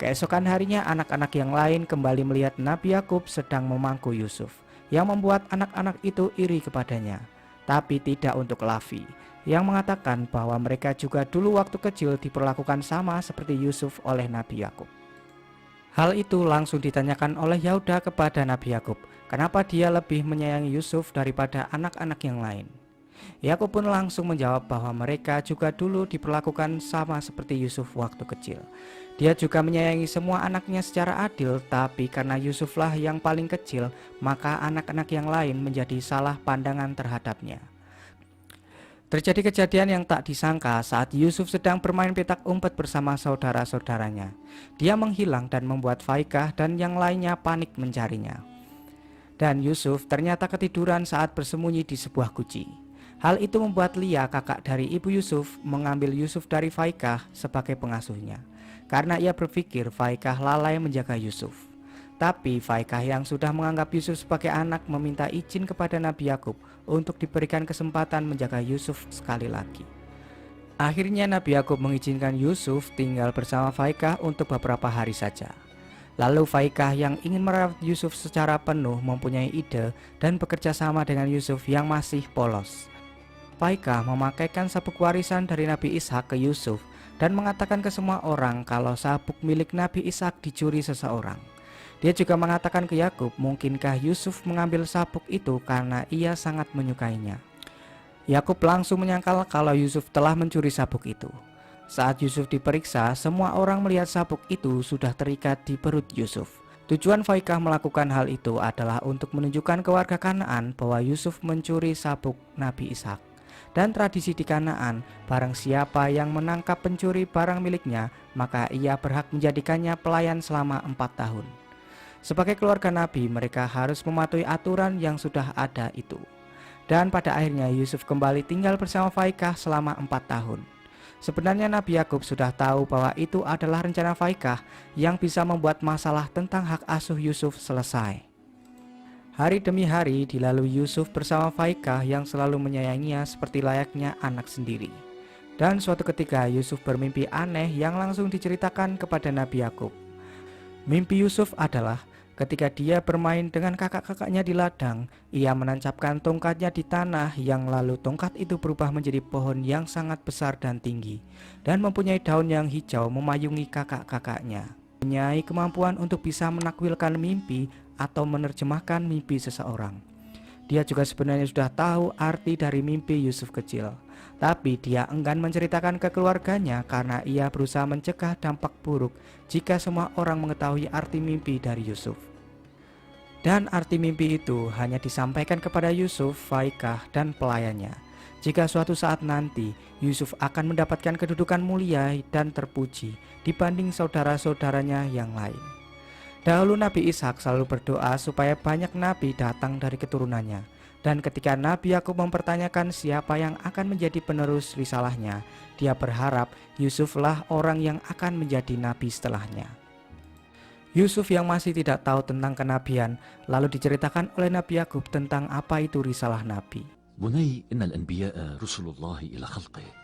Keesokan harinya anak-anak yang lain kembali melihat Nabi Yakub sedang memangku Yusuf, yang membuat anak-anak itu iri kepadanya. Tapi tidak untuk Lavi, yang mengatakan bahwa mereka juga dulu waktu kecil diperlakukan sama seperti Yusuf oleh Nabi Yakub. Hal itu langsung ditanyakan oleh Yahuda kepada Nabi Yakub, kenapa dia lebih menyayangi Yusuf daripada anak-anak yang lain. Yakub pun langsung menjawab bahwa mereka juga dulu diperlakukan sama seperti Yusuf waktu kecil. Dia juga menyayangi semua anaknya secara adil, tapi karena Yusuflah yang paling kecil, maka anak-anak yang lain menjadi salah pandangan terhadapnya. Terjadi kejadian yang tak disangka saat Yusuf sedang bermain petak umpet bersama saudara-saudaranya. Dia menghilang dan membuat Faikah dan yang lainnya panik mencarinya. Dan Yusuf ternyata ketiduran saat bersembunyi di sebuah guci. Hal itu membuat Lia, kakak dari ibu Yusuf, mengambil Yusuf dari Faikah sebagai pengasuhnya, karena ia berpikir Faikah lalai menjaga Yusuf. Tapi Faikah yang sudah menganggap Yusuf sebagai anak meminta izin kepada Nabi Yakub untuk diberikan kesempatan menjaga Yusuf sekali lagi. Akhirnya Nabi Yakub mengizinkan Yusuf tinggal bersama Faikah untuk beberapa hari saja. Lalu Faikah yang ingin merawat Yusuf secara penuh mempunyai ide dan bekerja sama dengan Yusuf yang masih polos. Faikah memakaikan sabuk warisan dari Nabi Ishak ke Yusuf dan mengatakan ke semua orang kalau sabuk milik Nabi Ishak dicuri seseorang. Dia juga mengatakan ke Yakub, mungkinkah Yusuf mengambil sabuk itu karena ia sangat menyukainya. Yakub langsung menyangkal kalau Yusuf telah mencuri sabuk itu. Saat Yusuf diperiksa, semua orang melihat sabuk itu sudah terikat di perut Yusuf. Tujuan Faikah melakukan hal itu adalah untuk menunjukkan ke warga Kanaan bahwa Yusuf mencuri sabuk Nabi Ishak. Dan tradisi di Kanaan, barang siapa yang menangkap pencuri barang miliknya, maka ia berhak menjadikannya pelayan selama 4 tahun. Sebagai keluarga Nabi, mereka harus mematuhi aturan yang sudah ada itu. Dan pada akhirnya Yusuf kembali tinggal bersama Faikah selama 4 tahun. Sebenarnya Nabi Yakub sudah tahu bahwa itu adalah rencana Faikah yang bisa membuat masalah tentang hak asuh Yusuf selesai. Hari demi hari dilalui Yusuf bersama Faikah yang selalu menyayanginya seperti layaknya anak sendiri. Dan suatu ketika Yusuf bermimpi aneh yang langsung diceritakan kepada Nabi Yakub. Mimpi Yusuf adalah ketika dia bermain dengan kakak-kakaknya di ladang, ia menancapkan tongkatnya di tanah yang lalu tongkat itu berubah menjadi pohon yang sangat besar dan tinggi dan mempunyai daun yang hijau memayungi kakak-kakaknya. Mempunyai kemampuan untuk bisa menakwilkan mimpi atau menerjemahkan mimpi seseorang. Dia juga sebenarnya sudah tahu arti dari mimpi Yusuf kecil, tapi dia enggan menceritakan ke keluarganya karena ia berusaha mencegah dampak buruk jika semua orang mengetahui arti mimpi dari Yusuf. Dan arti mimpi itu hanya disampaikan kepada Yusuf, Faikah, dan pelayannya. Jika suatu saat nanti Yusuf akan mendapatkan kedudukan mulia dan terpuji dibanding saudara-saudaranya yang lain. Dahulu Nabi Ishak selalu berdoa supaya banyak nabi datang dari keturunannya. Dan ketika Nabi Yakub mempertanyakan siapa yang akan menjadi penerus risalahnya, dia berharap Yusuflah orang yang akan menjadi nabi setelahnya. Yusuf yang masih tidak tahu tentang kenabian, lalu diceritakan oleh Nabi Yakub tentang apa itu risalah nabi. Bunai, innal anbiya'a rusulullahi ila khalqih.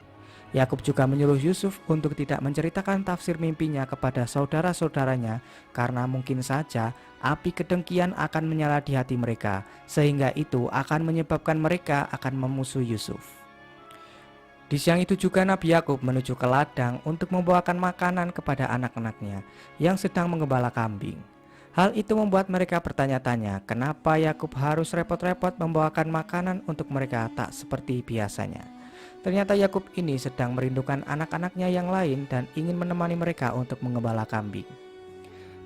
Yakub juga menyuruh Yusuf untuk tidak menceritakan tafsir mimpinya kepada saudara-saudaranya karena mungkin saja api kedengkian akan menyala di hati mereka, sehingga itu akan menyebabkan mereka akan memusuhi Yusuf. Di siang itu juga Nabi Yakub menuju ke ladang untuk membawakan makanan kepada anak-anaknya yang sedang menggembala kambing. Hal itu membuat mereka bertanya-tanya kenapa Yakub harus repot-repot membawakan makanan untuk mereka tak seperti biasanya. Ternyata Yakub ini sedang merindukan anak-anaknya yang lain dan ingin menemani mereka untuk menggembala kambing.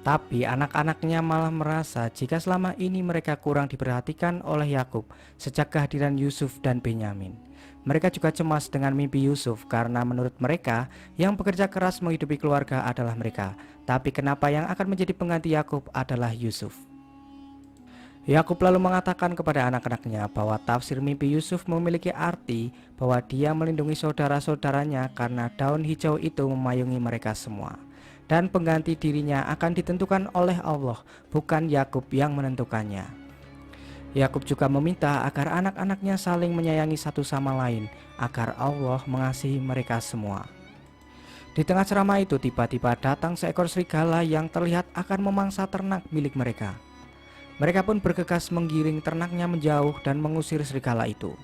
Tapi anak-anaknya malah merasa jika selama ini mereka kurang diperhatikan oleh Yakub sejak kehadiran Yusuf dan Benyamin. Mereka juga cemas dengan mimpi Yusuf karena menurut mereka yang bekerja keras menghidupi keluarga adalah mereka. Tapi kenapa yang akan menjadi pengganti Yakub adalah Yusuf? Yakub lalu mengatakan kepada anak-anaknya bahwa tafsir mimpi Yusuf memiliki arti bahwa dia melindungi saudara-saudaranya karena daun hijau itu memayungi mereka semua. Dan pengganti dirinya akan ditentukan oleh Allah, bukan Yakub yang menentukannya. Yakub juga meminta agar anak-anaknya saling menyayangi satu sama lain, agar Allah mengasihi mereka semua. Di tengah ceramah itu tiba-tiba datang seekor serigala yang terlihat akan memangsa ternak milik mereka. Mereka pun bergegas menggiring ternaknya menjauh dan mengusir serigala itu.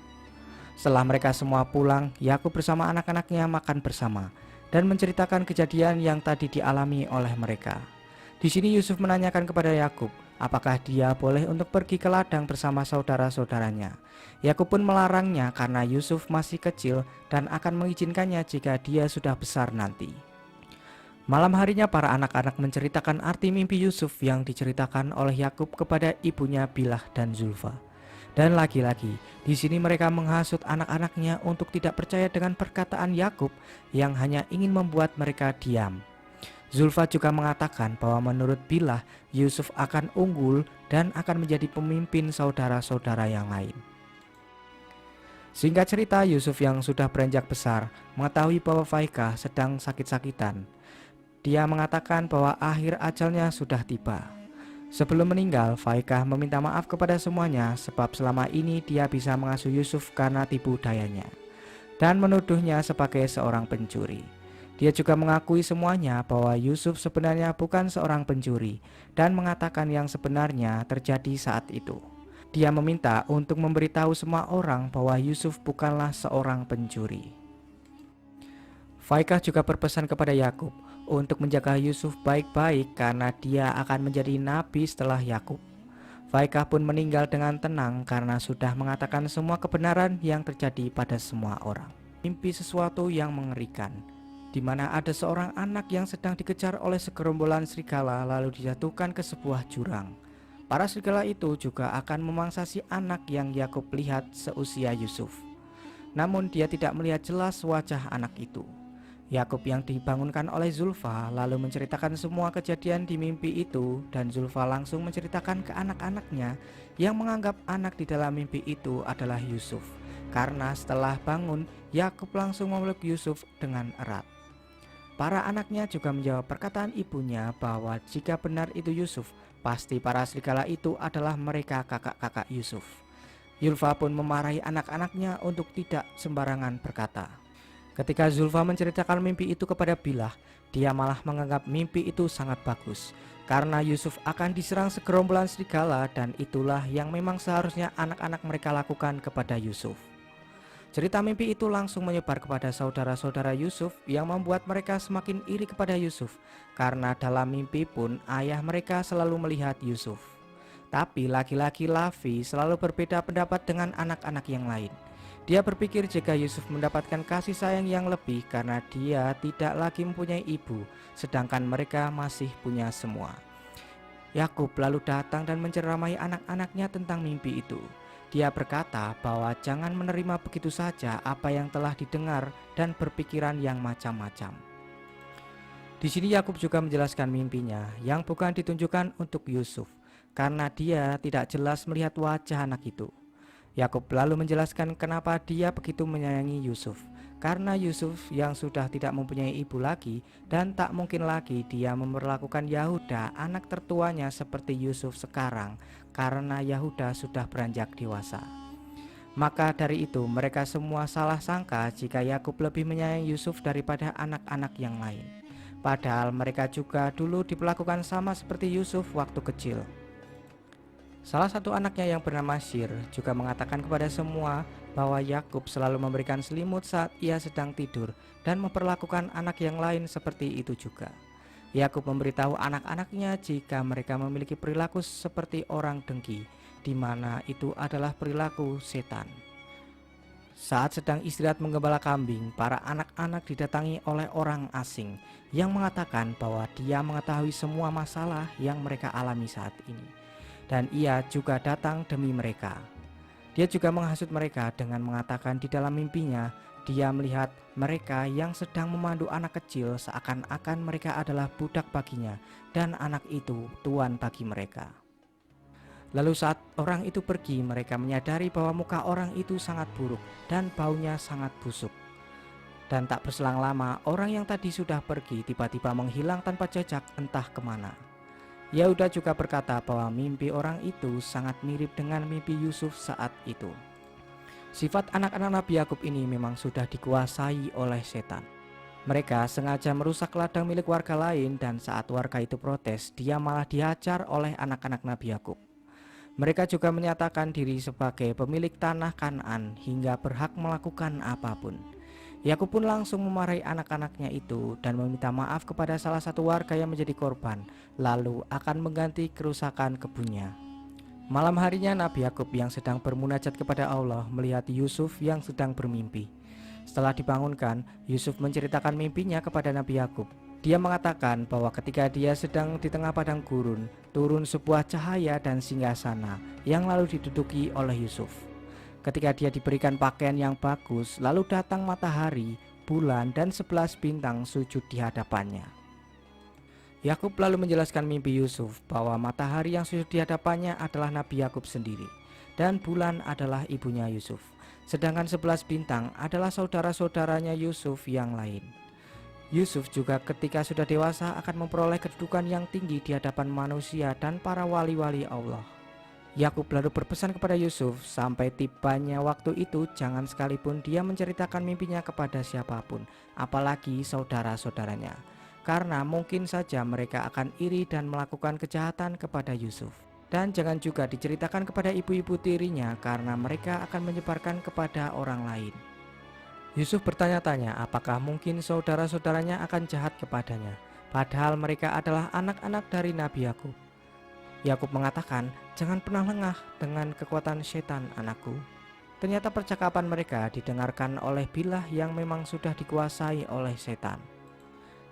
Setelah mereka semua pulang, Yakub bersama anak-anaknya makan bersama dan menceritakan kejadian yang tadi dialami oleh mereka. Di sini Yusuf menanyakan kepada Yakub, apakah dia boleh untuk pergi ke ladang bersama saudara-saudaranya. Yakub pun melarangnya karena Yusuf masih kecil dan akan mengizinkannya jika dia sudah besar nanti. Malam harinya para anak-anak menceritakan arti mimpi Yusuf yang diceritakan oleh Yakub kepada ibunya Bilah dan Zulfa. Dan lagi-lagi, di sini mereka menghasut anak-anaknya untuk tidak percaya dengan perkataan Yakub yang hanya ingin membuat mereka diam. Zulfa juga mengatakan bahwa menurut Bilah, Yusuf akan unggul dan akan menjadi pemimpin saudara-saudara yang lain. Singkat cerita, Yusuf yang sudah beranjak besar mengetahui bahwa Faikah sedang sakit-sakitan. Dia mengatakan bahwa akhir ajalnya sudah tiba. Sebelum meninggal, Faikah meminta maaf kepada semuanya sebab selama ini dia bisa mengasuh Yusuf karena tipu dayanya dan menuduhnya sebagai seorang pencuri. Dia juga mengakui semuanya bahwa Yusuf sebenarnya bukan seorang pencuri dan mengatakan yang sebenarnya terjadi saat itu. Dia meminta untuk memberitahu semua orang bahwa Yusuf bukanlah seorang pencuri. Faikah juga berpesan kepada Yakub untuk menjaga Yusuf baik-baik karena dia akan menjadi nabi setelah Yakub. Faikah pun meninggal dengan tenang karena sudah mengatakan semua kebenaran yang terjadi pada semua orang. Mimpi sesuatu yang mengerikan, di mana ada seorang anak yang sedang dikejar oleh segerombolan serigala lalu dijatuhkan ke sebuah jurang. Para serigala itu juga akan memangsa si anak yang Yakub lihat seusia Yusuf. Namun dia tidak melihat jelas wajah anak itu. Yakub yang dibangunkan oleh Zulfa lalu menceritakan semua kejadian di mimpi itu dan Zulfa langsung menceritakan ke anak-anaknya yang menganggap anak di dalam mimpi itu adalah Yusuf. Karena setelah bangun, Yakub langsung memeluk Yusuf dengan erat. Para anaknya juga menjawab perkataan ibunya bahwa jika benar itu Yusuf, pasti para serigala itu adalah mereka kakak-kakak Yusuf. Zulfa pun memarahi anak-anaknya untuk tidak sembarangan berkata. Ketika Zulfa menceritakan mimpi itu kepada Bilah, dia malah menganggap mimpi itu sangat bagus karena Yusuf akan diserang segerombolan serigala dan itulah yang memang seharusnya anak-anak mereka lakukan kepada Yusuf. Cerita mimpi itu langsung menyebar kepada saudara-saudara Yusuf yang membuat mereka semakin iri kepada Yusuf karena dalam mimpi pun ayah mereka selalu melihat Yusuf. Tapi laki-laki Lavi selalu berbeda pendapat dengan anak-anak yang lain. Dia berpikir jika Yusuf mendapatkan kasih sayang yang lebih karena dia tidak lagi mempunyai ibu, sedangkan mereka masih punya semua. Yakub lalu datang dan menceramahi anak-anaknya tentang mimpi itu. Dia berkata bahwa jangan menerima begitu saja apa yang telah didengar dan berpikiran yang macam-macam. Di sini Yakub juga menjelaskan mimpinya yang bukan ditunjukkan untuk Yusuf karena dia tidak jelas melihat wajah anak itu. Yakub lalu menjelaskan kenapa dia begitu menyayangi Yusuf, karena Yusuf yang sudah tidak mempunyai ibu lagi dan tak mungkin lagi dia memperlakukan Yahuda anak tertuanya seperti Yusuf sekarang karena Yahuda sudah beranjak dewasa. Maka dari itu mereka semua salah sangka jika Yakub lebih menyayangi Yusuf daripada anak-anak yang lain. Padahal mereka juga dulu diperlakukan sama seperti Yusuf waktu kecil. Salah satu anaknya yang bernama Syir juga mengatakan kepada semua bahwa Yakub selalu memberikan selimut saat ia sedang tidur dan memperlakukan anak yang lain seperti itu juga. Yakub memberitahu anak-anaknya jika mereka memiliki perilaku seperti orang dengki, di mana itu adalah perilaku setan. Saat sedang istirahat menggembala kambing, para anak-anak didatangi oleh orang asing yang mengatakan bahwa dia mengetahui semua masalah yang mereka alami saat ini. Dan ia juga datang demi mereka. Dia juga menghasut mereka dengan mengatakan di dalam mimpinya dia melihat mereka yang sedang memandu anak kecil seakan-akan mereka adalah budak baginya dan anak itu tuan bagi mereka. Lalu saat orang itu pergi, mereka menyadari bahwa muka orang itu sangat buruk dan baunya sangat busuk. Dan tak berselang lama, orang yang tadi sudah pergi tiba-tiba menghilang tanpa jejak entah kemana. Yahuda juga berkata bahwa mimpi orang itu sangat mirip dengan mimpi Yusuf saat itu. Sifat anak-anak Nabi Yakub ini memang sudah dikuasai oleh setan. Mereka sengaja merusak ladang milik warga lain dan saat warga itu protes, dia malah dihajar oleh anak-anak Nabi Yakub. Mereka juga menyatakan diri sebagai pemilik tanah Kanaan hingga berhak melakukan apapun. Yakub pun langsung memarahi anak-anaknya itu dan meminta maaf kepada salah satu warga yang menjadi korban, lalu akan mengganti kerusakan kebunnya. Malam harinya Nabi Yakub yang sedang bermunajat kepada Allah melihat Yusuf yang sedang bermimpi. Setelah dibangunkan, Yusuf menceritakan mimpinya kepada Nabi Yakub. Dia mengatakan bahwa ketika dia sedang di tengah padang gurun, turun sebuah cahaya dan singgasana yang lalu diduduki oleh Yusuf. Ketika dia diberikan pakaian yang bagus, lalu datang matahari, bulan, dan 11 bintang sujud di hadapannya. Yakub lalu menjelaskan mimpi Yusuf bahwa matahari yang sujud di hadapannya adalah Nabi Yakub sendiri, dan bulan adalah ibunya Yusuf. Sedangkan 11 bintang adalah saudara-saudaranya Yusuf yang lain. Yusuf juga ketika sudah dewasa akan memperoleh kedudukan yang tinggi di hadapan manusia dan para wali-wali Allah. Yakub lalu berpesan kepada Yusuf, sampai tibanya waktu itu jangan sekalipun dia menceritakan mimpinya kepada siapapun, apalagi saudara-saudaranya, karena mungkin saja mereka akan iri dan melakukan kejahatan kepada Yusuf. Dan jangan juga diceritakan kepada ibu-ibu tirinya karena mereka akan menyebarkan kepada orang lain. Yusuf bertanya-tanya apakah mungkin saudara-saudaranya akan jahat kepadanya, padahal mereka adalah anak-anak dari Nabi Yakub. Yakub mengatakan, jangan pernah lengah dengan kekuatan setan anakku. Ternyata percakapan mereka didengarkan oleh Bilah yang memang sudah dikuasai oleh setan.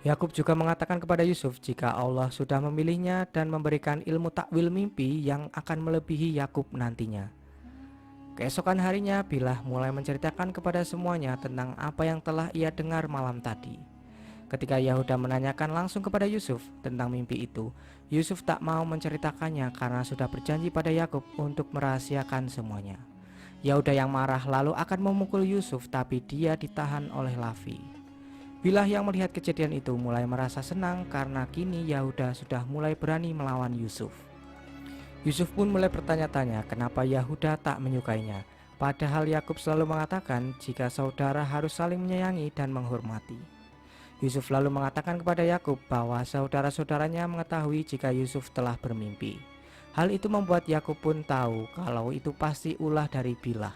Yakub juga mengatakan kepada Yusuf jika Allah sudah memilihnya dan memberikan ilmu takwil mimpi yang akan melebihi Yakub nantinya. Keesokan harinya Bilah mulai menceritakan kepada semuanya tentang apa yang telah ia dengar malam tadi. Ketika Yahuda menanyakan langsung kepada Yusuf tentang mimpi itu, Yusuf tak mau menceritakannya karena sudah berjanji pada Yakub untuk merahasiakan semuanya. Yahuda yang marah lalu akan memukul Yusuf, tapi dia ditahan oleh Lavi. Bilah yang melihat kejadian itu mulai merasa senang karena kini Yahuda sudah mulai berani melawan Yusuf. Yusuf pun mulai bertanya-tanya kenapa Yahuda tak menyukainya, padahal Yakub selalu mengatakan jika saudara harus saling menyayangi dan menghormati. Yusuf lalu mengatakan kepada Yakub bahwa saudara-saudaranya mengetahui jika Yusuf telah bermimpi. Hal itu membuat Yakub pun tahu kalau itu pasti ulah dari Bilah.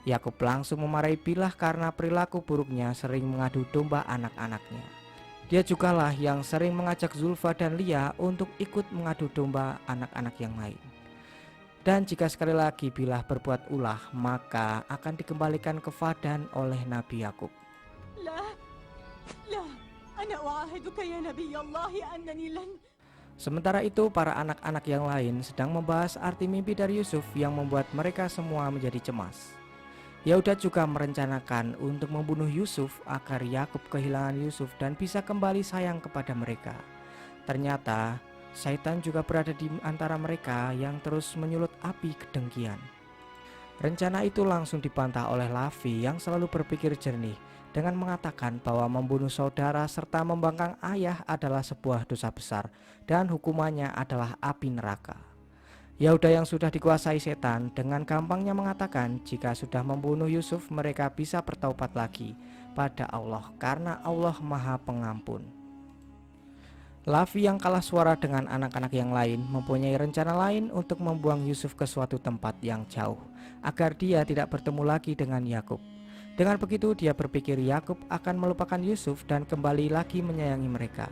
Yakub langsung memarahi Bilah karena perilaku buruknya sering mengadu domba anak-anaknya. Dia jugalah yang sering mengajak Zulfa dan Lia untuk ikut mengadu domba anak-anak yang lain. Dan jika sekali lagi Bilah berbuat ulah, maka akan dikembalikan ke Fadan oleh Nabi Yakub. Sementara itu para anak-anak yang lain sedang membahas arti mimpi dari Yusuf yang membuat mereka semua menjadi cemas. Yahuda juga merencanakan untuk membunuh Yusuf agar Yakub kehilangan Yusuf dan bisa kembali sayang kepada mereka. Ternyata Syaitan juga berada di antara mereka yang terus menyulut api kedengkian. Rencana itu langsung dibantah oleh Lavi yang selalu berpikir jernih dengan mengatakan bahwa membunuh saudara serta membangkang ayah adalah sebuah dosa besar dan hukumannya adalah api neraka. Yahuda yang sudah dikuasai setan dengan gampangnya mengatakan jika sudah membunuh Yusuf mereka bisa bertaubat lagi pada Allah karena Allah Maha Pengampun. Lavi yang kalah suara dengan anak-anak yang lain mempunyai rencana lain untuk membuang Yusuf ke suatu tempat yang jauh agar dia tidak bertemu lagi dengan Yakub. Dengan begitu dia berpikir Yakub akan melupakan Yusuf dan kembali lagi menyayangi mereka.